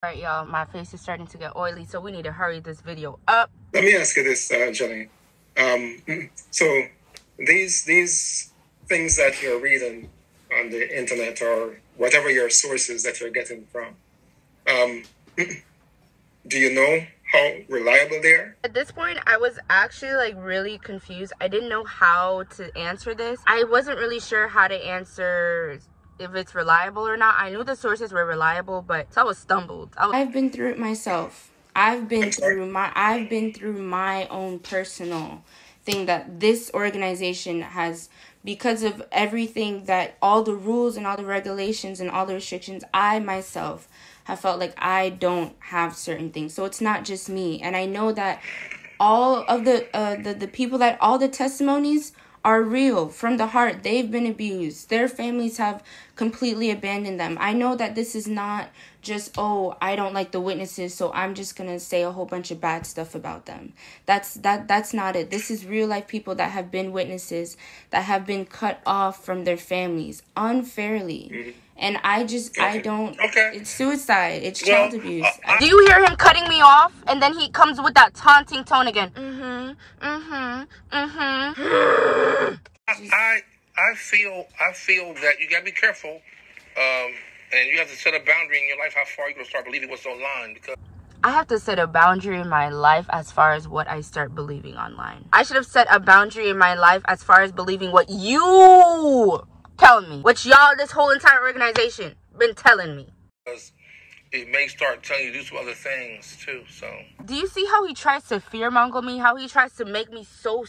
All right, y'all, my face is starting to get oily, so we need to hurry this video up. Let me ask you this, Jenny. So these things that you're reading on the internet or whatever your sources that you're getting from, do you know how reliable they are? At this point, I was actually like really confused. I didn't know how to answer this. I wasn't really sure how to answer if it's reliable or not. I knew the sources were reliable, but so I was stumbled. I've been through it myself. I've been through my own personal thing that this organization has, because of everything, that all the rules and all the regulations and all the restrictions, I myself have felt like I don't have certain things. So it's not just me. And I know that all of the people, that all the testimonies are real from the heart. They've been abused. Their families have completely abandoned them. I know that this is not just, oh, I don't like the witnesses, so I'm just going to say a whole bunch of bad stuff about them. That's not it. This is real life people that have been witnesses, that have been cut off from their families unfairly. Mm-hmm. And it's suicide. It's child abuse. Do you hear him cutting me off? And then he comes with that taunting tone again. I feel that you gotta be careful, and you have to set a boundary in your life how far you're gonna start believing what's online, because I have to set a boundary in my life as far as what I start believing online. I should have set a boundary in my life as far as believing what you telling me, which y'all, this whole entire organization been telling me. Because it may start telling you to do some other things too. So do you see how he tries to fearmonger me? How he tries to make me so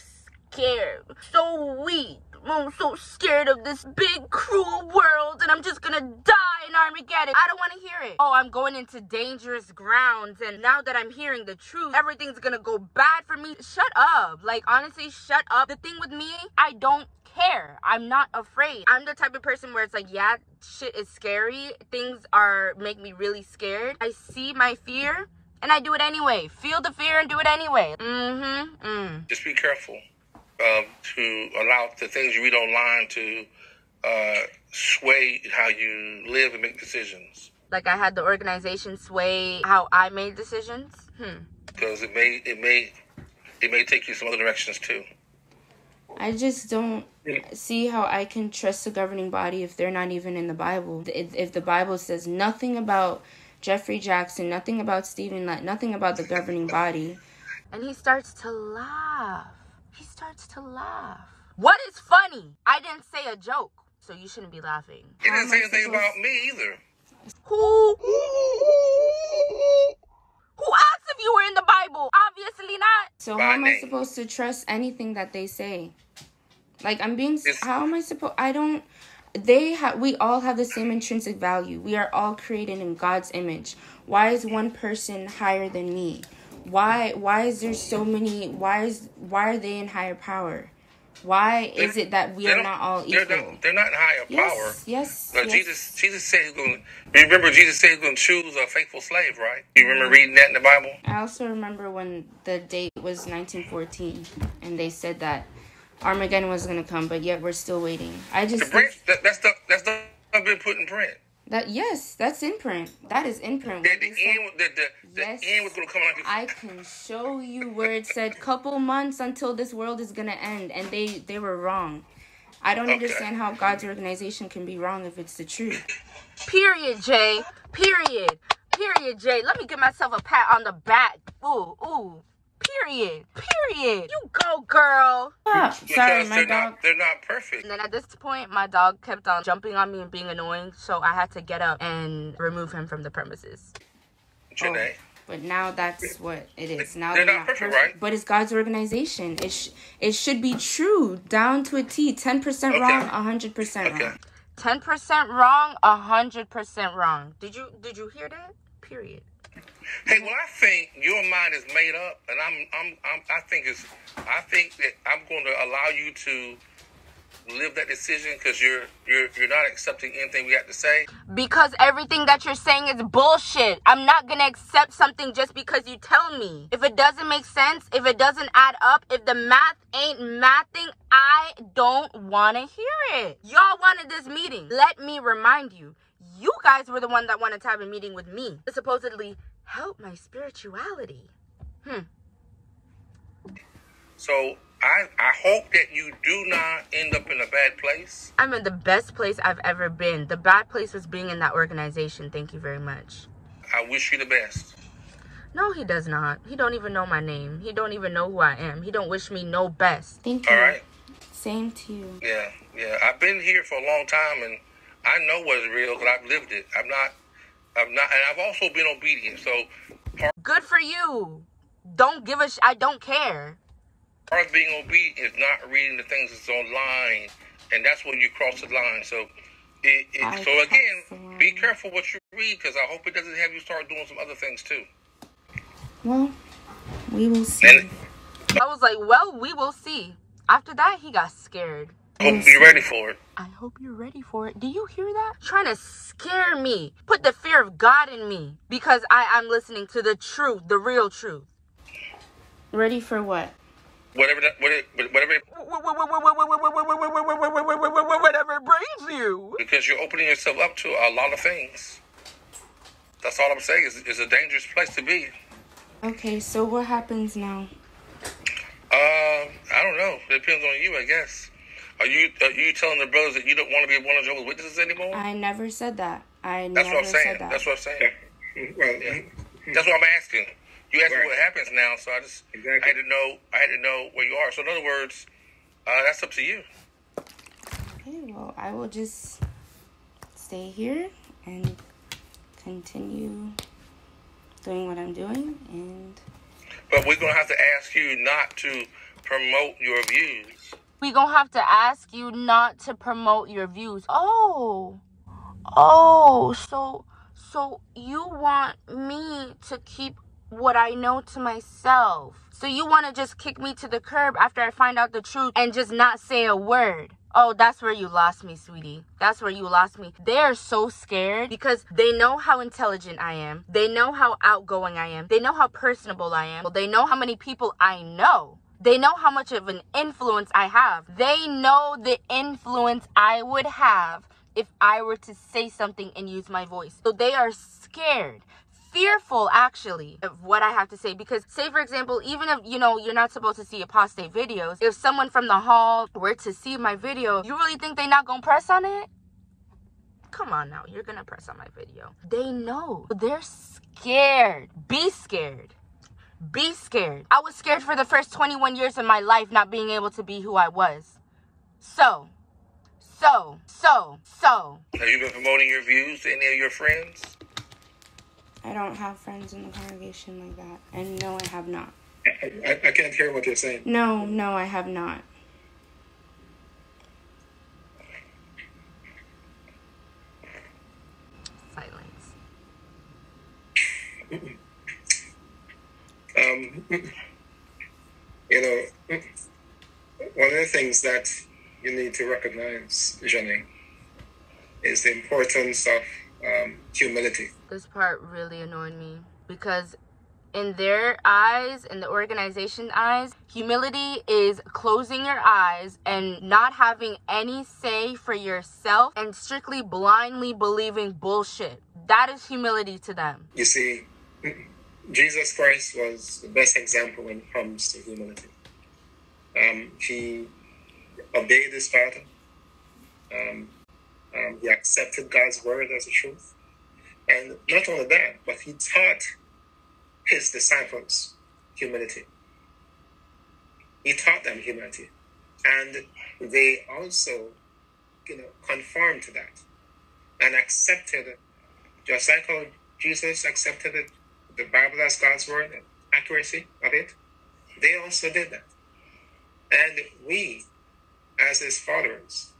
scared, so weak. I'm so scared of this big cruel world, and I'm just gonna die in Armageddon. I don't want to hear it. Oh, I'm going into dangerous grounds, and now that I'm hearing the truth, everything's gonna go bad for me. Shut up. Like, honestly, shut up. The thing with me, I don't care. I'm not afraid. I'm the type of person where it's like, yeah, shit is scary. Things make me really scared. I see my fear, and I do it anyway. Feel the fear and do it anyway. Just be careful to allow the things you read online to sway how you live and make decisions. Like I had the organization sway how I made decisions? Because it may take you some other directions too. I just don't see how I can trust the governing body if they're not even in the Bible. If the Bible says nothing about Jeffrey Jackson, nothing about Stephen Lett, nothing about the governing body. And he starts to laugh. He starts to laugh. What is funny? I didn't say a joke, so you shouldn't be laughing. He didn't say anything about me either. Who asked if you were in the Bible? Obviously not. So how am I supposed to trust anything that they say? Like, how am I supposed, we all have the same intrinsic value. We are all created in God's image. Why is one person higher than me? Why is there so many, why are they in higher power? Why is it that we are not all equal? They're not in higher power. Yes. Jesus said he's going to, remember Jesus said he's going to choose a faithful slave, right? You remember reading that in the Bible? I also remember when the date was 1914, and they said that Armageddon was going to come, but yet we're still waiting. That's not been put in print. That's in print. That is in print. The end was going to come out. I can show you where it said couple months until this world is going to end, and they were wrong. I don't understand how God's organization can be wrong if it's the truth. Period, Jay. Period, Jay. Let me give myself a pat on the back. Ooh. Period. You go, girl. Sorry, my dog. They're not perfect. And then at this point, my dog kept on jumping on me and being annoying, so I had to get up and remove him from the premises. Janae. But now that's what it is. Now they're not perfect, right? But it's God's organization. It should be true, down to a T. 10% wrong, 100% wrong. 10% wrong, 100% wrong. Did you hear that? Period. Hey, well, I think your mind is made up, and I think that I'm going to allow you to live that decision because you're not accepting anything we have to say. Because everything that you're saying is bullshit. I'm not gonna accept something just because you tell me. If it doesn't make sense, if it doesn't add up, if the math ain't mathing, I don't want to hear it. Y'all wanted this meeting. Let me remind you. You guys were the one that wanted to have a meeting with me to supposedly help my spirituality. So I hope that you do not end up in a bad place. I'm in the best place I've ever been. The bad place was being in that organization. Thank you very much. I wish you the best. No, he does not. He don't even know my name. He don't even know who I am. He don't wish me no best. Thank you. All right. Same to you. Yeah. I've been here for a long time, and I know what is real because I've lived it. I'm not, and I've also been obedient. So Good for you. Don't give a I don't care. part of being obedient is not reading the things that's online, and that's when you cross the line. So, so again, be careful what you read, because I hope it doesn't have you start doing some other things too. Well, we will see. And I was like, well, we will see. After that, he got scared. I hope you're ready for it. I hope you're ready for it. Do you hear that? Trying to scare me. Put the fear of God in me. Because I'm listening to the truth, the real truth. Ready for what? Whatever Whatever it brings you. because you're opening yourself up to a lot of things. That's all I'm saying. It's a dangerous place to be. Okay, so what happens now? I don't know. It depends on you, I guess. Are you telling the brothers that you don't want to be one of Jehovah's Witnesses anymore? I never said that. That's what I'm saying. That's what I'm saying. Well, That's what I'm asking. You asked me Right. what happens now, so Exactly. I had to know where you are. So in other words, that's up to you. Okay, well, I will just stay here and continue doing what I'm doing, and But we're gonna have to ask you not to promote your views. We gonna have to ask you not to promote your views. Oh, so you want me to keep what I know to myself. So you want to just kick me to the curb after I find out the truth and just not say a word. Oh, that's where you lost me, sweetie. That's where you lost me. They're so scared because they know how intelligent I am. They know how outgoing I am. They know how personable I am. They know how many people I know. They know how much of an influence I have. They know the influence I would have if I were to say something and use my voice. So they are scared. Fearful, actually, of what I have to say. Because, say, for example, even if, you're not supposed to see apostate videos, if someone from the hall were to see my video, you really think they're not gonna press on it? Come on now, you're gonna press on my video. They know. They're scared. Be scared. Be scared. I was scared for the first 21 years of my life not being able to be who I was. So. Have you been promoting your views to any of your friends? I don't have friends in the congregation like that. And no, I have not. I can't hear what you're saying. No, I have not. Silence. One of the things that you need to recognize, Jenny, is the importance of humility. This part really annoyed me because in their eyes, in the organization eyes, humility is closing your eyes and not having any say for yourself and strictly blindly believing bullshit. That is humility to them. You see, Jesus Christ was the best example when it comes to humility. He obeyed his Father. He accepted God's word as the truth. And not only that, but he taught his disciples humility. He taught them humility. And they also, conformed to that and accepted it. Just like how Jesus accepted it, the Bible as God's word, and accuracy of it, they also did that. And we, as his followers,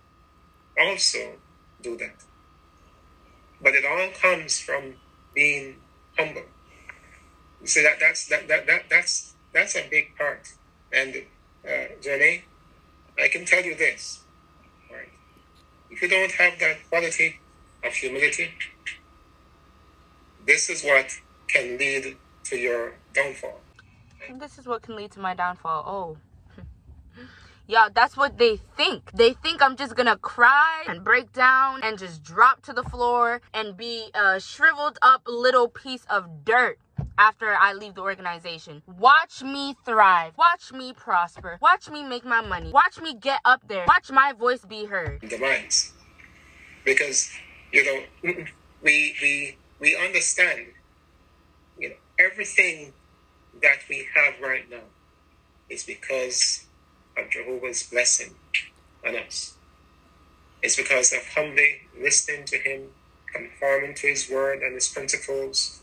also do that. But it all comes from being humble. You see, that's a big part. And Jenny, I can tell you this, right? If you don't have that quality of humility, this is what can lead to your downfall. This is what can lead to my downfall. Oh. Yeah, that's what they think. They think I'm just gonna cry and break down and just drop to the floor and be a shriveled up little piece of dirt after I leave the organization. Watch me thrive. Watch me prosper. Watch me make my money. Watch me get up there. Watch my voice be heard. The minds. Because, we understand, everything that we have right now is because of Jehovah's blessing on us. It's because of humbly listening to him, conforming to his word and his principles.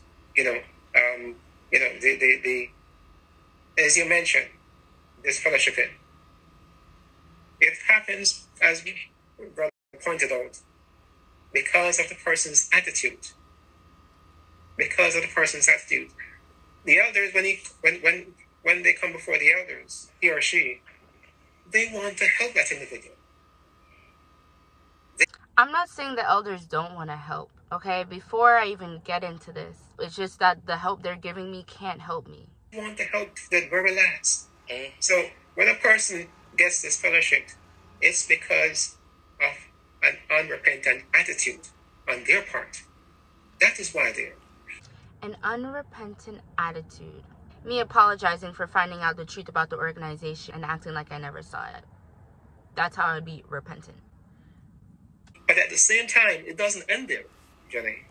As you mentioned, this fellowshipping. It happens, as brother pointed out, because of the person's attitude. Because of the person's attitude. The elders, when they come before the elders, he or she, they want to help that individual. I'm not saying the elders don't want to help, okay? Before I even get into this, it's just that the help they're giving me can't help me. They want to help the very last. So when a person gets this fellowship, it's because of an unrepentant attitude on their part. That is why they're. An unrepentant attitude. Me apologizing for finding out the truth about the organization and acting like I never saw it. That's how I'd be repentant. But at the same time, it doesn't end there, Jenny.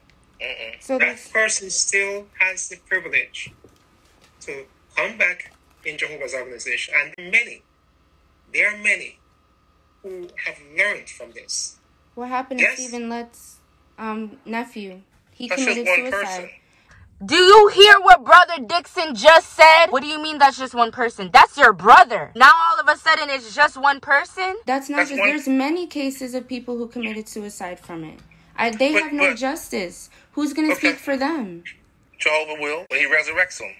So that person still has the privilege to come back in Jehovah's organization. And there are many who have learned from this. what happened to Stephen Lett's nephew? He That's committed just one suicide. person. Do you hear what Brother Dixon just said? What do you mean that's just one person? That's your brother. Now all of a sudden it's just one person? That's not just, there's many cases of people who committed suicide from it. They have no justice. Who's going to speak for them? Jehovah will when he resurrects them.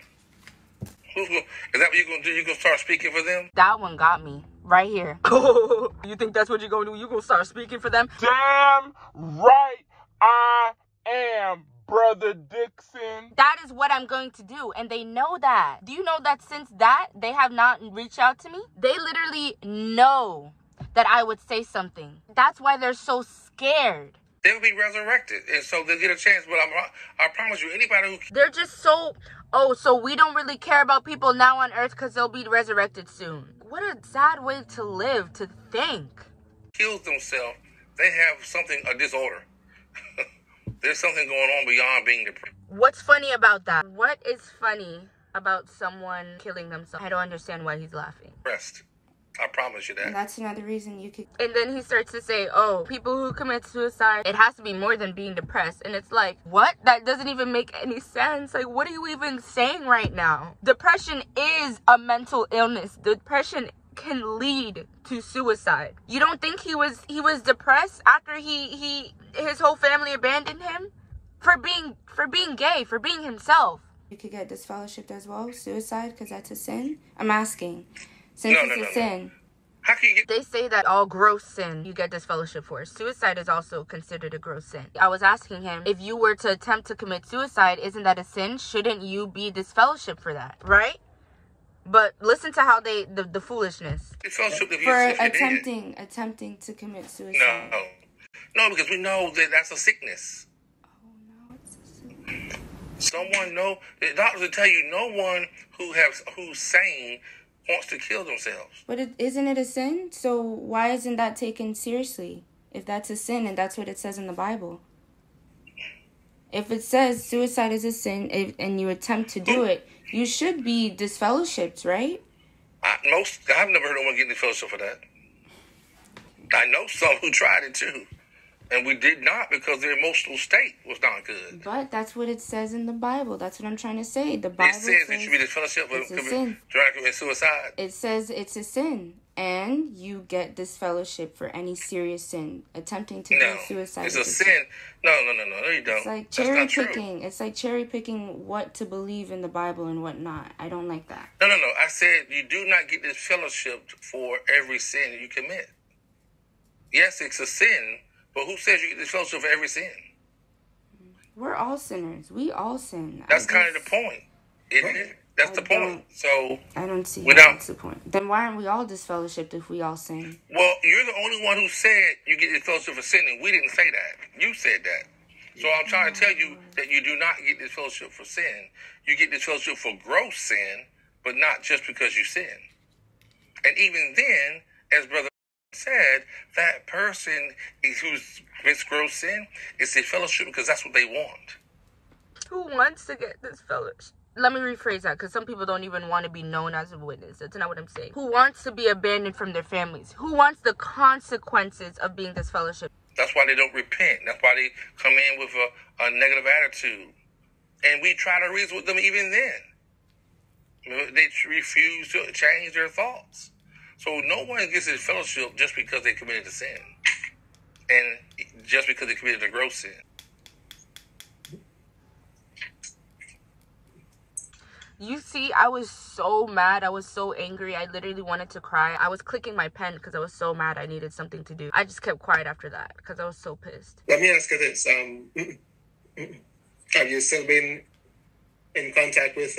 Is that what you're going to do? You're going to start speaking for them? That one got me. Right here. You think that's what you're going to do? You're going to start speaking for them? Damn right I am, Brother Dixon. That is what I'm going to do. And they know that. Do you know that since that, they have not reached out to me? They literally know that I would say something. That's why they're so scared. They'll be resurrected. And so they'll get a chance. But I promise you, anybody who... They're just so... Oh, so we don't really care about people now on earth because they'll be resurrected soon. What a sad way to live, to think. Kills themselves, they have something, a disorder. There's something going on beyond being depressed. What's funny about that? What is funny about someone killing themselves? I don't understand why he's laughing. Depressed. I promise you that. And that's another reason you could... And then he starts to say, oh, people who commit suicide, it has to be more than being depressed. And it's like, what? That doesn't even make any sense. Like, what are you even saying right now? Depression is a mental illness. Depression can lead to suicide. You don't think he was depressed after his whole family abandoned him? For being gay, for being himself. You could get disfellowshipped as well, suicide, because that's a sin? I'm asking. Since it's a sin. How can you get... They say that all gross sin you get disfellowship for. Suicide is also considered a gross sin. I was asking him, if you were to attempt to commit suicide, isn't that a sin? Shouldn't you be disfellowshipped for that? Right? But listen to how the foolishness. For attempting to commit suicide. No, because we know that that's a sickness. Oh, no, it's a sickness. Someone the doctors will tell you no one who's sane wants to kill themselves. But isn't it a sin? So why isn't that taken seriously? If that's a sin and that's what it says in the Bible. If it says suicide is a sin and you attempt to do it, you should be disfellowshipped, right? I've never heard of one getting disfellowshipped for that. I know some who tried it too. And we did not because their emotional state was not good. But that's what it says in the Bible. That's what I'm trying to say. The Bible says that you should be disfellowshipped for trying to commit suicide. It says it's a sin. And you get disfellowship for any serious sin. Attempting to do suicide. It's a sin. No, you don't. It's like cherry picking. It's like cherry picking what to believe in the Bible and what not. I don't like that. No. I said you do not get disfellowshipped for every sin you commit. Yes, it's a sin. But who says you get disfellowship for every sin? We're all sinners. We all sin. That's kind of the point, isn't it? That's the point. So I don't see without, that's the point. Then why aren't we all disfellowshipped if we all sin? Well, you're the only one who said you get disfellowship for sinning. We didn't say that. You said that. So I'm trying to tell you that you do not get disfellowship for sin. You get disfellowship for gross sin, but not just because you sin. And even then, as Brother said, that person who's commits gross sin is disfellowship because that's what they want. Who wants to get disfellowship? Let me rephrase that, because some people don't even want to be known as a witness. That's not what I'm saying. Who wants to be abandoned from their families? Who wants the consequences of being disfellowshipped? That's why they don't repent. That's why they come in with a negative attitude. And we try to reason with them even then. They refuse to change their thoughts. So no one gets this fellowship just because they committed a sin. And just because they committed a gross sin. You see, I was so mad. I was so angry. I literally wanted to cry. I was clicking my pen because I was so mad. I needed something to do. I just kept quiet after that because I was so pissed. Let me ask you this. Have you still been in contact with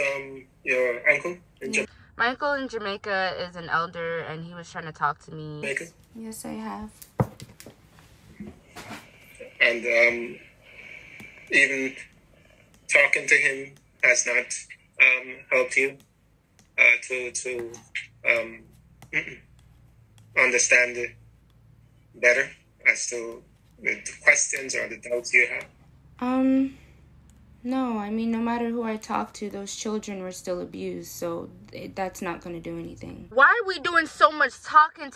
your uncle in Jamaica? My uncle in Jamaica is an elder, and he was trying to talk to me. Jamaica? Yes, I have. And even talking to him has not helped you to understand it better as to the questions or the doubts you have? No, I mean, no matter who I talk to, those children were still abused, so that's not going to do anything. Why are we doing so much talking,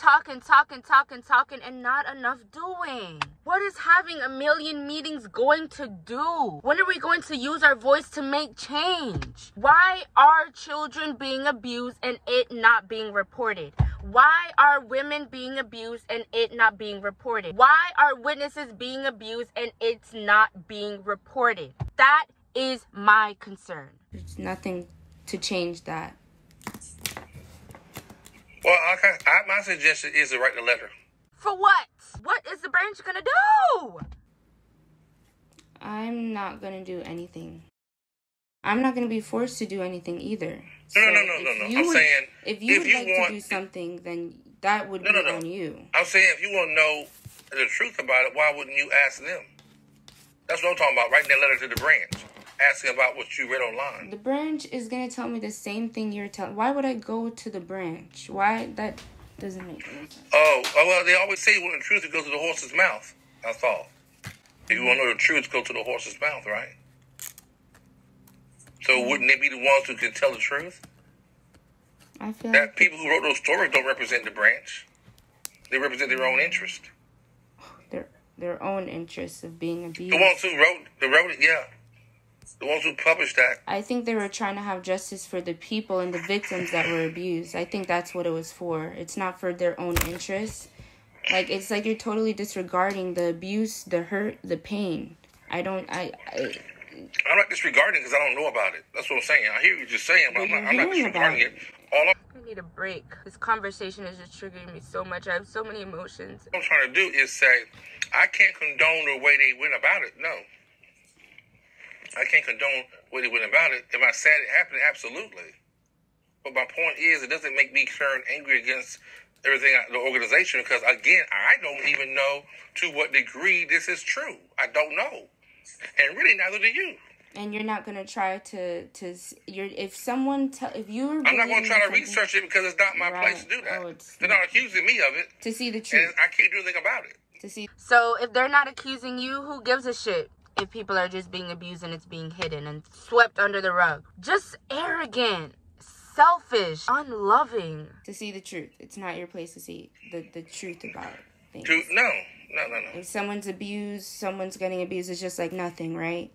and not enough doing? What is having a million meetings going to do? When are we going to use our voice to make change? Why are children being abused and it not being reported? Why are women being abused and it not being reported? Why are witnesses being abused and it's not being reported? That is my concern. There's nothing to change that. Well, my suggestion is to write the letter. For what? What is the branch gonna do? I'm not going to do anything. I'm not going to be forced to do anything either. No. I'm saying if you would like to do something, then that would be on you. I'm saying if you want to know the truth about it, why wouldn't you ask them? That's what I'm talking about, writing that letter to the branch. Asking about what you read online. The branch is going to tell me the same thing you're telling. Why would I go to the branch? Why? That doesn't make any sense. Oh, well, they always say when the truth goes to the horse's mouth. That's all. If you want to know the truth, go to the horse's mouth, right? So wouldn't they be the ones who can tell the truth? I feel that like people who wrote those stories don't represent the branch. They represent their own interest. Their own interests of being abused. The ones who wrote it, yeah. The ones who published that. I think they were trying to have justice for the people and the victims that were abused. I think that's what it was for. It's not for their own interests. Like, it's like you're totally disregarding the abuse, the hurt, the pain. I'm not disregarding because I don't know about it. That's what I'm saying. I hear you just saying, but I'm not disregarding it. I need a break. This conversation is just triggering me so much. I have so many emotions. What I'm trying to do is say, I can't condone the way they went about it. No. I can't condone the way they went about it. Am I sad it happened? Absolutely. But my point is, it doesn't make me turn angry against everything, the organization, because, again, I don't even know to what degree this is true. I don't know. And really, neither do you. And you're not going to try to if you're... I'm not going to try to research it because it's not my place to do that. They're not accusing me of it. To see the truth. And I can't do anything about it. So if they're not accusing you, who gives a shit? If people are just being abused and it's being hidden and swept under the rug. Just arrogant, selfish, unloving. To see the truth. It's not your place to see the truth about things. No. If someone's abused, someone's getting abused, it's just like nothing, right?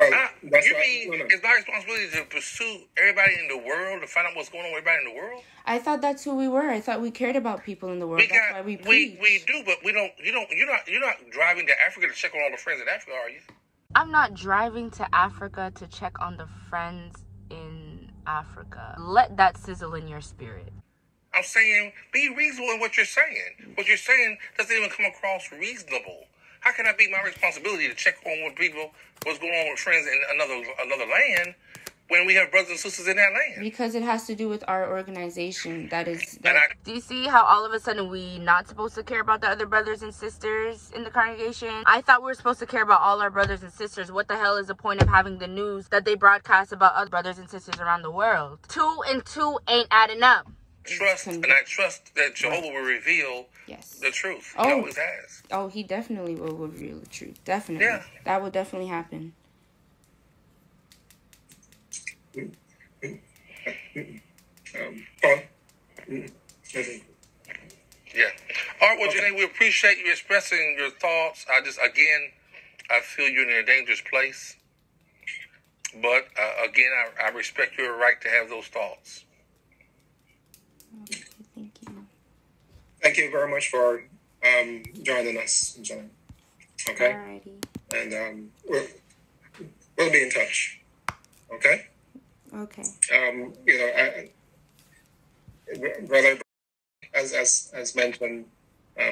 You mean it's my responsibility to pursue everybody in the world, to find out what's going on with everybody in the world? I thought that's who we were. I thought we cared about people in the world. That's why we preach. We do, but we don't. You're not driving to Africa to check on all the friends in Africa, are you? I'm not driving to Africa to check on the friends in Africa. Let that sizzle in your spirit. I'm saying, be reasonable in what you're saying. What you're saying doesn't even come across reasonable. How can I be my responsibility to check on what's going on with friends in another land when we have brothers and sisters in that land? Because it has to do with our organization. Do you see how all of a sudden we not supposed to care about the other brothers and sisters in the congregation? I thought we were supposed to care about all our brothers and sisters. What the hell is the point of having the news that they broadcast about other brothers and sisters around the world? 2 and 2 ain't adding up. I trust that Jehovah will reveal the truth. He always has. Oh, he definitely will reveal the truth. Definitely. Yeah. That will definitely happen. Yeah. All right, well, Jeanette, we appreciate you expressing your thoughts. I feel you're in a dangerous place. But, again, I respect your right to have those thoughts. Okay, thank you. Thank you very much for joining us, John. Okay? Alrighty. And we'll be in touch. Okay? Okay. Brother, as mentioned,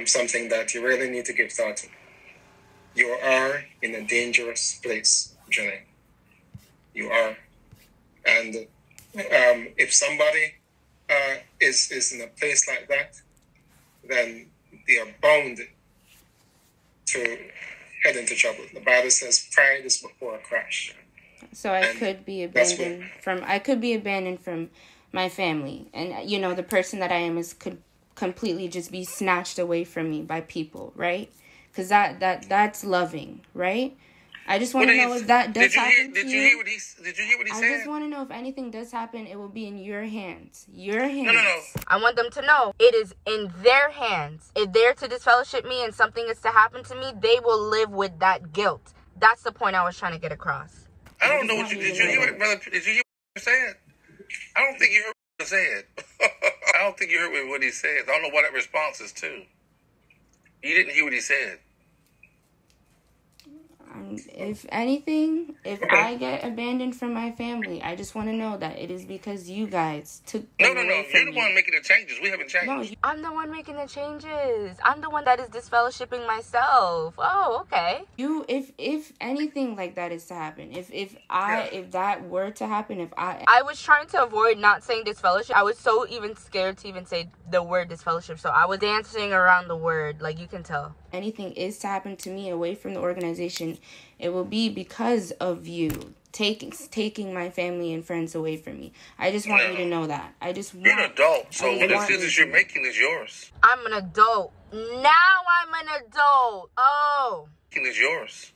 something that you really need to give thought to. You are in a dangerous place, Jenny. You are. And if somebody is in a place like that, then they are bound to head into trouble. The Bible says pride is before a crash. So I could be abandoned from my family, and the person that I am could completely just be snatched away from me by people, right? Because that's loving, right? I just want to know if that does happen to you. Did you hear what he said? I just want to know if anything does happen, it will be in your hands. Your hands. No. I want them to know it is in their hands. If they're to disfellowship me and something is to happen to me, they will live with that guilt. That's the point I was trying to get across. I don't know what did you hear what he said? I don't think you heard what he said. I don't think you heard what he said. I don't know what that response is to. You didn't hear what he said. If anything, if I get abandoned from my family, I just want to know that it is because you guys took them away from You're the one making the changes. We haven't changed. No, I'm the one making the changes. I'm the one that is disfellowshipping myself. Oh, okay. If anything like that is to happen, if that were to happen, I was trying to avoid not saying disfellowship. I was so even scared to even say the word disfellowship, so I was dancing around the word, like you can tell. Anything is to happen to me away from the organization, it will be because of you taking my family and friends away from me. I just want you to know that. You're an adult, so what decisions you're making is yours. I'm an adult. Now I'm an adult. Oh. Is yours.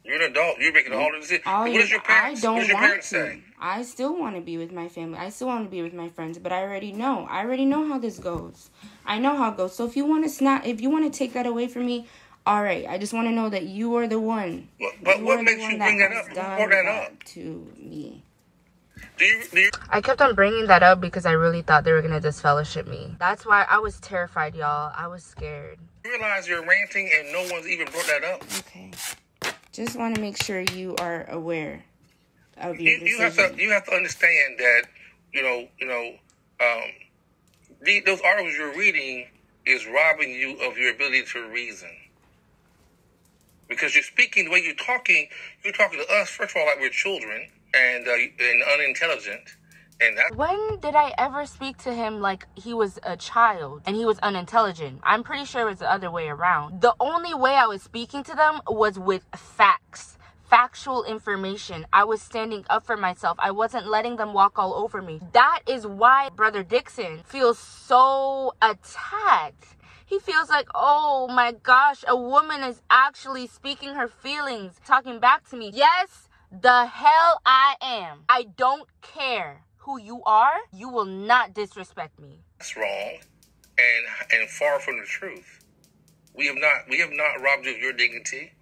You're an adult. You're making all the decisions. What does your parents say? I still want to be with my family. I still want to be with my friends, but I already know how this goes. I know how it goes. So if you want to take that away from me, all right. I just want to know that you are the one. But what makes you bring that up? Brought that up to me. Do you? I kept on bringing that up because I really thought they were gonna disfellowship me. That's why I was terrified, y'all. I was scared. You realize you're ranting and no one's even brought that up. Okay. Just want to make sure you are aware of your decision. You have to understand that those articles you're reading is robbing you of your ability to reason. Because you're speaking the way you're talking to us, first of all, like we're children and unintelligent. And when did I ever speak to him like he was a child and he was unintelligent? I'm pretty sure it was the other way around. The only way I was speaking to them was with facts. Factual information. I was standing up for myself. I wasn't letting them walk all over me. That is why Brother Dixon feels so attacked. He feels like, oh my gosh, a woman is actually speaking her feelings, talking back to me. Yes, the hell I am. I don't care who you are. You will not disrespect me. That's wrong and far from the truth. We have not robbed you of your dignity.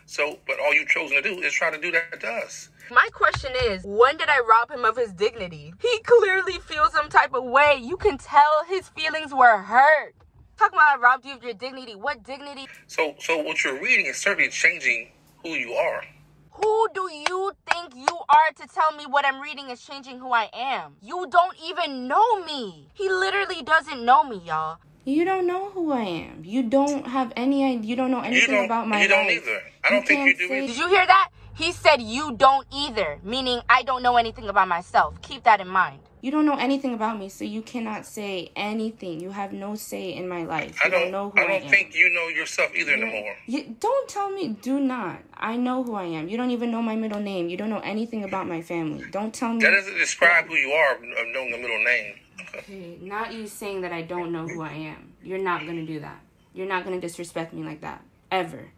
So, but all you've chosen to do is try to do that to us. My question is, when did I rob him of his dignity? He clearly feels some type of way. You can tell his feelings were hurt. Talking about I robbed you of your dignity. What dignity? So what you're reading is certainly changing who you are. Who do you think you are to tell me what I'm reading is changing who I am? You don't even know me. He literally doesn't know me, y'all. You don't know who I am. You don't have any idea. You don't know anything about my life. You don't either. I don't think you do either. Did you hear that? He said you don't either, meaning I don't know anything about myself. Keep that in mind. You don't know anything about me, so you cannot say anything. You have no say in my life. You don't know who I am. I don't think you know yourself either anymore. Don't tell me. Do not. I know who I am. You don't even know my middle name. You don't know anything about my family. Don't tell me. That doesn't describe who you are, knowing the middle name. Okay, not you saying that I don't know who I am. You're not going to do that. You're not going to disrespect me like that. Ever.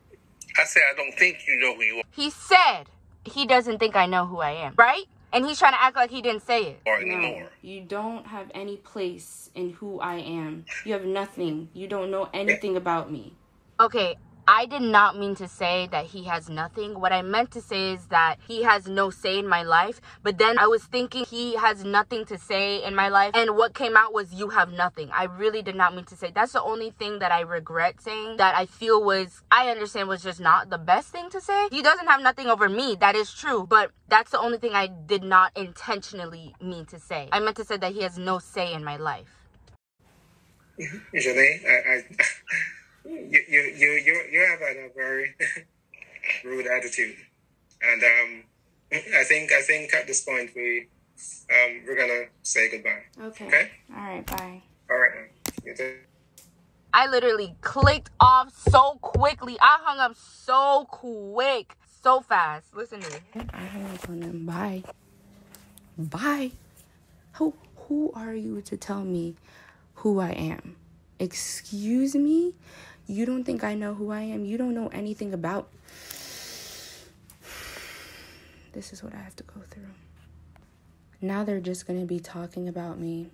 I said I don't think you know who you are. He said he doesn't think I know who I am, right? And he's trying to act like he didn't say it. No, you don't have any place in who I am. You have nothing. You don't know anything about me. Okay, I did not mean to say that he has nothing. What I meant to say is that he has no say in my life. But then I was thinking he has nothing to say in my life. And what came out was you have nothing. I really did not mean to say. That's the only thing that I regret saying, that I feel was, I understand was just not the best thing to say. He doesn't have nothing over me. That is true. But that's the only thing I did not intentionally mean to say. I meant to say that he has no say in my life. Jeanette, you have a very rude attitude, and I think at this point we're gonna say goodbye. Okay. All right. Bye. All right. You too. I literally clicked off so quickly. I hung up so quick, so fast. Listen to me. I hung up on him. Bye. Bye. Who are you to tell me who I am? Excuse me? You don't think I know who I am? You don't know anything about... This is what I have to go through. Now they're just going to be talking about me.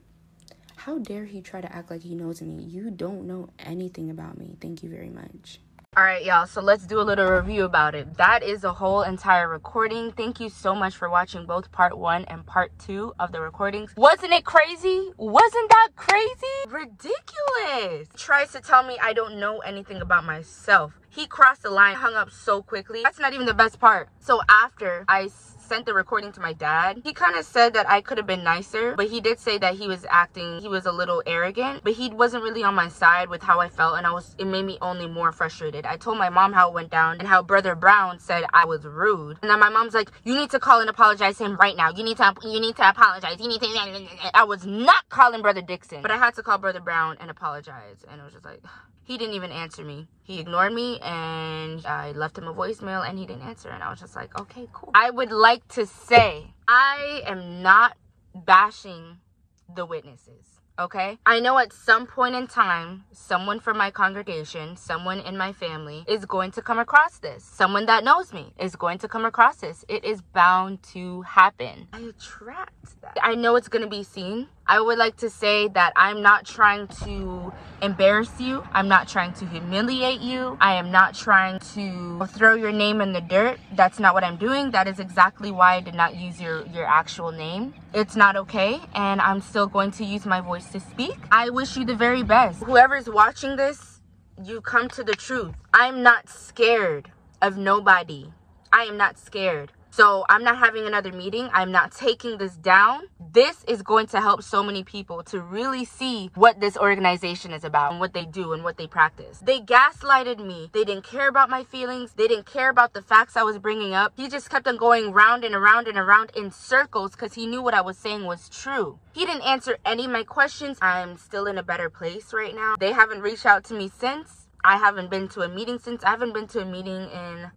How dare he try to act like he knows me? You don't know anything about me. Thank you very much. All right, y'all, so let's do a little review about it. That is a whole entire recording. Thank you so much for watching both part 1 and part 2 of the recordings. Wasn't it crazy? Wasn't that crazy? Ridiculous. Tries to tell me I don't know anything about myself. He crossed the line, hung up so quickly. That's not even the best part. So after I sent the recording to my dad, he kind of said that I could have been nicer, but he did say that he was a little arrogant, but he wasn't really on my side with how I felt, and it made me only more frustrated. I told my mom how it went down and how Brother Brown said I was rude, and then my mom's like, you need to call and apologize to him right now. You need to apologize. I was not calling Brother Dixon, but I had to call Brother Brown and apologize, and it was just like, he didn't even answer me. He ignored me, and I left him a voicemail, and he didn't answer. And I was just like, okay, cool. I would like to say, I am not bashing the witnesses, okay? I know at some point in time, someone from my congregation, someone in my family is going to come across this. Someone that knows me is going to come across this. It is bound to happen. I attract that. I know it's going to be seen. I would like to say that I'm not trying to embarrass you. I'm not trying to humiliate you. I am not trying to throw your name in the dirt. That's not what I'm doing. That is exactly why I did not use your actual name. It's not okay, and I'm still going to use my voice to speak. I wish you the very best. Whoever's watching this, you come to the truth. I'm not scared of nobody. I am not scared. So I'm not having another meeting. I'm not taking this down. This is going to help so many people to really see what this organization is about and what they do and what they practice. They gaslighted me. They didn't care about my feelings. They didn't care about the facts I was bringing up. He just kept on going round and around and around in circles because he knew what I was saying was true. He didn't answer any of my questions. I'm still in a better place right now. They haven't reached out to me since. I haven't been to a meeting since. I haven't been to a meeting in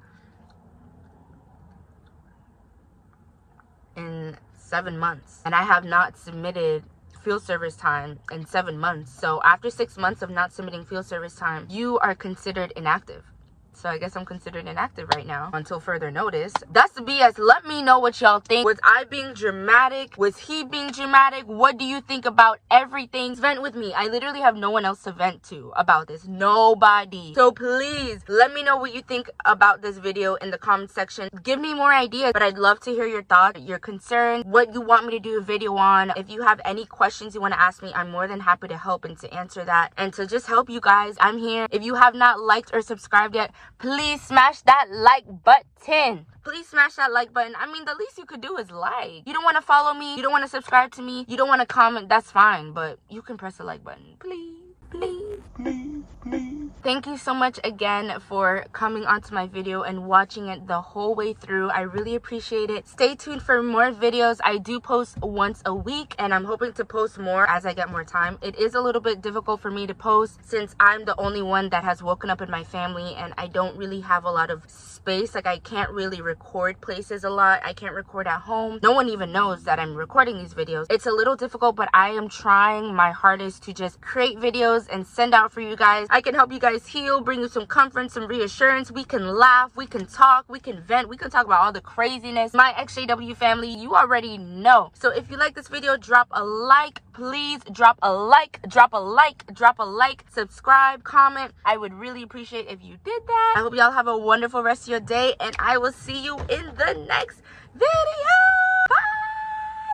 7 months, and I have not submitted field service time in 7 months. So after 6 months of not submitting field service time, you are considered inactive. So I guess I'm considered inactive right now until further notice. That's the BS. Let me know what y'all think. Was I being dramatic? Was he being dramatic? What do you think about everything? Vent with me. I literally have no one else to vent to about this. Nobody. So please let me know what you think about this video in the comment section. Give me more ideas, but I'd love to hear your thoughts, your concerns, what you want me to do a video on. If you have any questions you want to ask me, I'm more than happy to help and to answer that and to just help you guys. I'm here. If you have not liked or subscribed yet, please smash that like button. Please smash that like button. I mean, the least you could do is like. You don't want to follow me. You don't want to subscribe to me. You don't want to comment. That's fine. But you can press the like button. Please, please, please, please. Thank you so much again for coming onto my video and watching it the whole way through. I really appreciate it. Stay tuned for more videos. I do post once a week, and I'm hoping to post more as I get more time. It is a little bit difficult for me to post since I'm the only one that has woken up in my family, and I don't really have a lot of space. Like, I can't really record places a lot. I can't record at home. No one even knows that I'm recording these videos. It's a little difficult, but I am trying my hardest to just create videos and send out for you guys. I can help you guys heal, bring you some comfort, some reassurance. We can laugh, we can talk, we can vent, we can talk about all the craziness. My XJW family, you already know. So if you like this video, drop a like. Please drop a like, drop a like, drop a like, subscribe, comment. I would really appreciate if you did that. I hope y'all have a wonderful rest of your day, and I will see you in the next video.